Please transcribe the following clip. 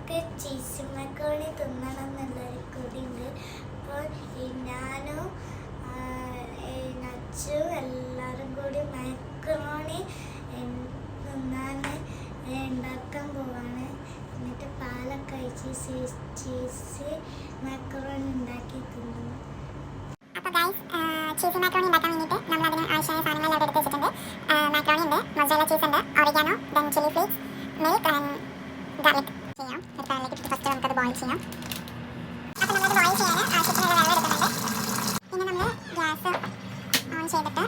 നമുക്ക് cheese macaroni തിന്നണം എന്നുള്ളൊരു കൊതിയുണ്ട്. അപ്പോൾ ഞാനും നച്ചും എല്ലാവരും കൂടി മക്രോണി തിന്നാൻ ഉണ്ടാക്കാൻ പോവാണ്. എന്നിട്ട് പാലൊക്കെ ഒഴിച്ച് ചീസ് മക്രോണി ഉണ്ടാക്കി തിന്നു. അപ്പോൾ ഗൈസ് ചീസ് മാക്രോണി ഉണ്ടാക്കാൻ വേണ്ടിയിട്ട് നമ്മൾ അതിന് ആവശ്യമായ സാധനങ്ങൾ അവിടെ എടുത്ത് വെച്ചിട്ടുണ്ട്. മാക്രോണി ഉണ്ട്, മൊസറല്ല ചീസ് ഉണ്ട്, oregano, then chilli flakes, milk and garlic ചെയ്യാം. ഒരു പാനിലേക്ക് ഇട്ടിട്ട് ഫസ്റ്റ് നമുക്കത് ബോയിൽ ചെയ്യാം. അപ്പോൾ നമ്മളത് ബോയിൽ ചെയ്യാൻ ആവശ്യത്തിനുള്ള വെള്ളം എടുക്കുന്നുണ്ട്. പിന്നെ നമ്മൾ ഗ്യാസ് ഓൺ ചെയ്തിട്ട്